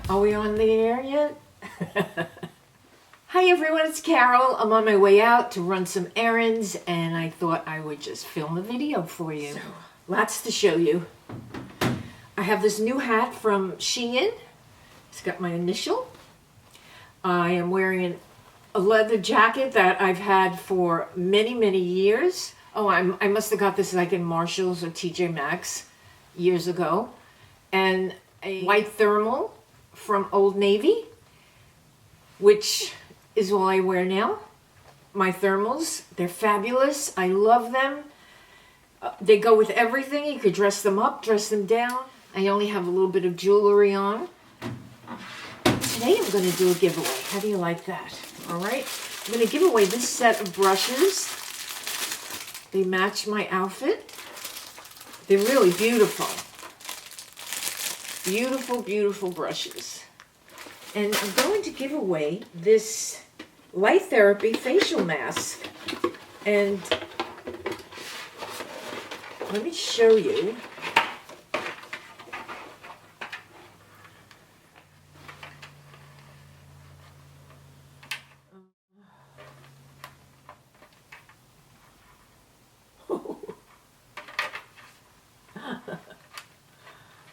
Are we on the air yet? Hi everyone, it's Carol. I'm on my way out to run some errands and I thought I would just film a video for you. So, lots to show you. I have this new hat from SHEIN. It's got my initial. I am wearing a leather jacket that I've had for many years. Oh, I must have got this like in Marshall's or TJ Maxx years ago. And a white thermal from Old Navy, which is all I wear now. My thermals, they're fabulous. I love them. They go with everything. You could dress them up, dress them down. I only have a little bit of jewelry on. Today I'm going to do a giveaway. How do you like that? All right. I'm going to give away this set of brushes. They match my outfit. They're really beautiful. Beautiful brushes. And I'm going to give away this Light Therapy facial mask. And let me show you.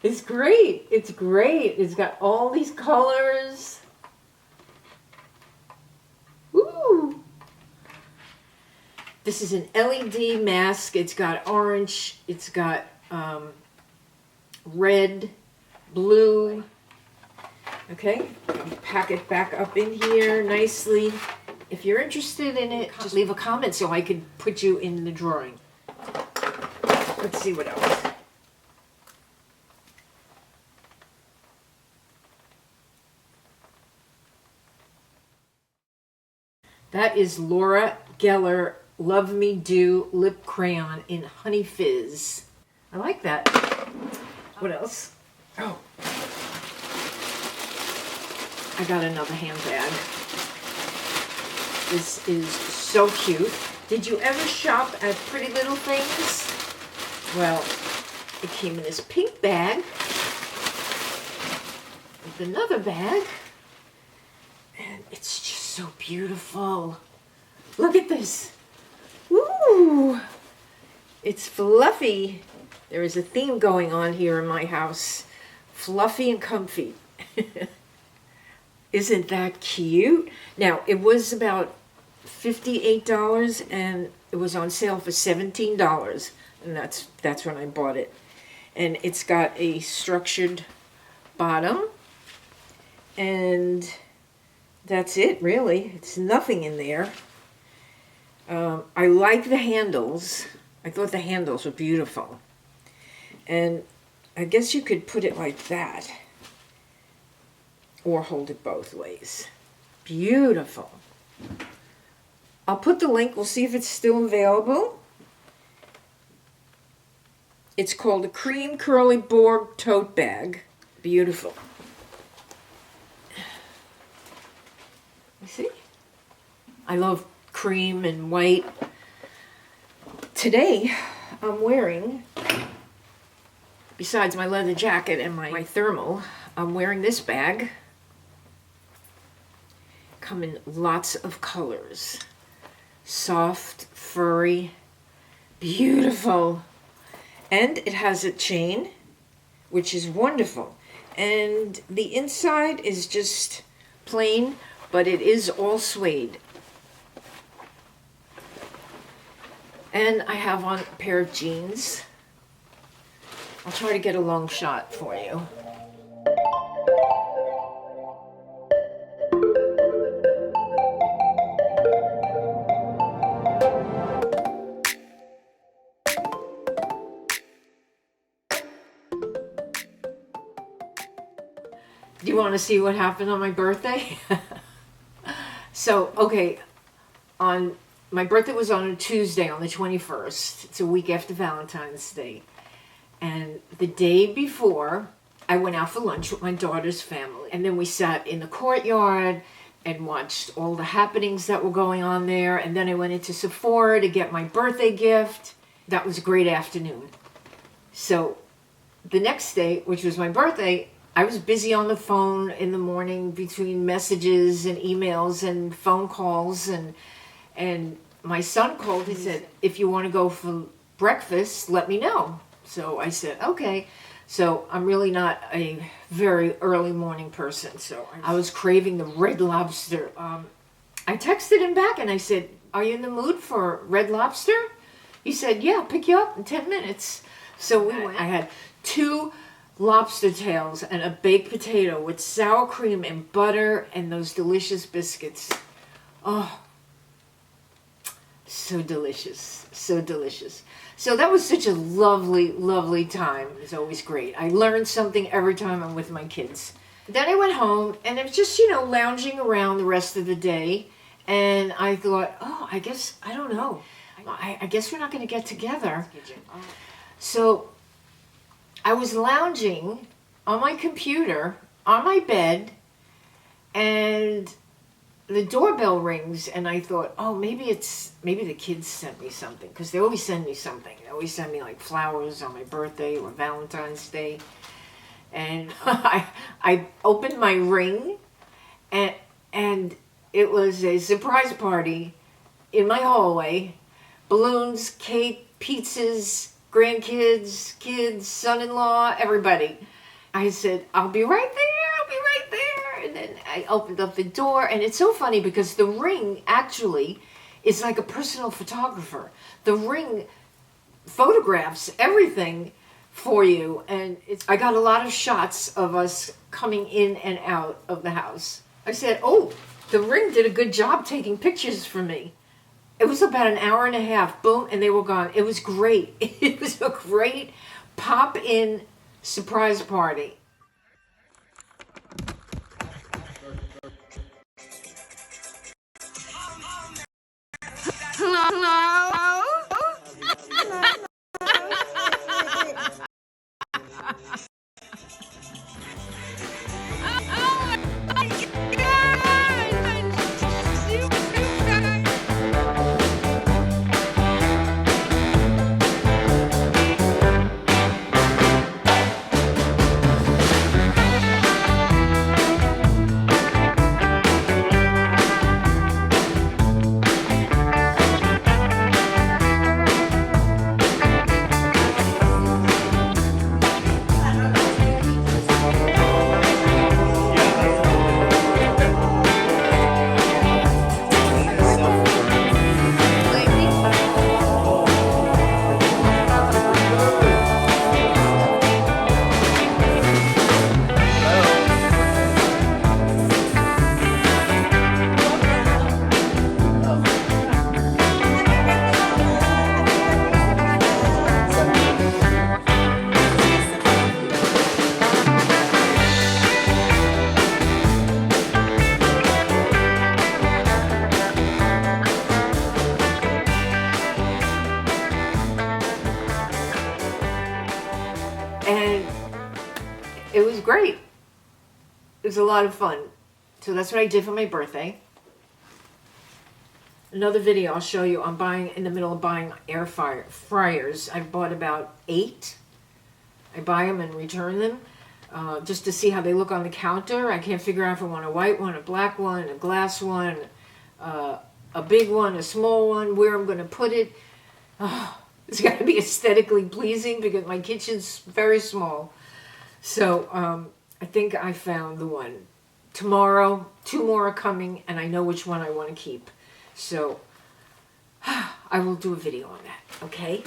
It's great. It's great. It's got all these colors. Woo! This is an LED mask. It's got orange. It's got red, blue. Okay, pack it back up in here nicely. If you're interested in it, just leave a comment so I could put you in the drawing. Let's see what else. That is Laura Geller Love Me Do Lip Crayon in Honey Fizz. I like that. What else? Oh. I got another handbag. This is so cute. Did you ever shop at Pretty Little Things? Well, it came in this pink bag with another bag. And it's just so beautiful. Look at this. Woo! It's fluffy. There is a theme going on here in my house. Fluffy and comfy. Isn't that cute? Now, it was about $58 and it was on sale for $17. And that's when I bought it. And it's got a structured bottom. And that's it, really. It's nothing in there. I like the handles. I thought the handles were beautiful. And I guess you could put it like that. Or hold it both ways. Beautiful. I'll put the link. We'll see if it's still available. It's called a Cream Curly Board Tote Bag. Beautiful. You see? I love cream and white. Today, I'm wearing, besides my leather jacket and my thermal, I'm wearing this bag. Come in lots of colors. Soft, furry, beautiful. And it has a chain, which is wonderful. And the inside is just plain, but it is all suede. And I have on a pair of jeans. I'll try to get a long shot for you. Do you want to see what happened on my birthday? So, okay, my birthday was on a Tuesday, on the 21st. It's a week after Valentine's Day. And the day before, I went out for lunch with my daughter's family. And then we sat in the courtyard and watched all the happenings that were going on there. And then I went into Sephora to get my birthday gift. That was a great afternoon. So the next day, which was my birthday, I was busy on the phone in the morning between messages and emails and phone calls, and my son called. He said, if you want to go for breakfast, let me know. So I said, okay. So I'm really not a very early morning person. So I was craving the Red Lobster. I texted him back and I said, are you in the mood for Red Lobster? He said, yeah, pick you up in 10 minutes. So we went. I had 2 lobster tails and a baked potato with sour cream and butter and those delicious biscuits. Oh, so delicious, so delicious. So that was such a lovely, lovely time. It was always great. I learned something every time I'm with my kids. Then I went home and I was just, lounging around the rest of the day. And I thought, oh, I guess, I don't know. I guess we're not going to get together. So I was lounging on my computer, on my bed, and the doorbell rings, and I thought, oh, maybe the kids sent me something, because they always send me something. They always send me like flowers on my birthday or Valentine's Day. And I opened my ring, and it was a surprise party in my hallway. Balloons, cake, pizzas, grandkids, kids, son-in-law, everybody. I said, I'll be right there. And then I opened up the door, and it's so funny because the ring actually is like a personal photographer. The ring photographs everything for you, and I got a lot of shots of us coming in and out of the house. I said, oh, the ring did a good job taking pictures for me. It was about an hour and a half, boom, and they were gone. It was great. It was a great pop-in surprise party. Hello? And it was great. It was a lot of fun. So that's what I did for my birthday. Another video I'll show you. I'm in the middle of buying air fryers. I've bought about 8. I buy them and return them just to see how they look on the counter. I can't figure out if I want a white one, a black one, a glass one, a big one, a small one, where I'm going to put it. It's got to be aesthetically pleasing because my kitchen's very small. So I think I found the one. Tomorrow, 2 more are coming, and I know which one I want to keep. So I will do a video on that, okay?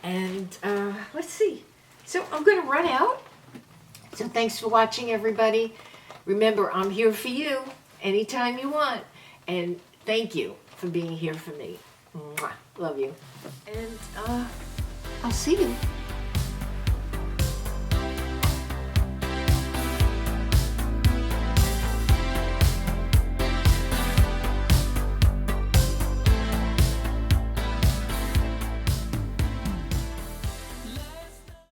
And let's see. So I'm going to run out. So thanks for watching, everybody. Remember, I'm here for you anytime you want. And thank you for being here for me. Mwah. Love you. And I'll see you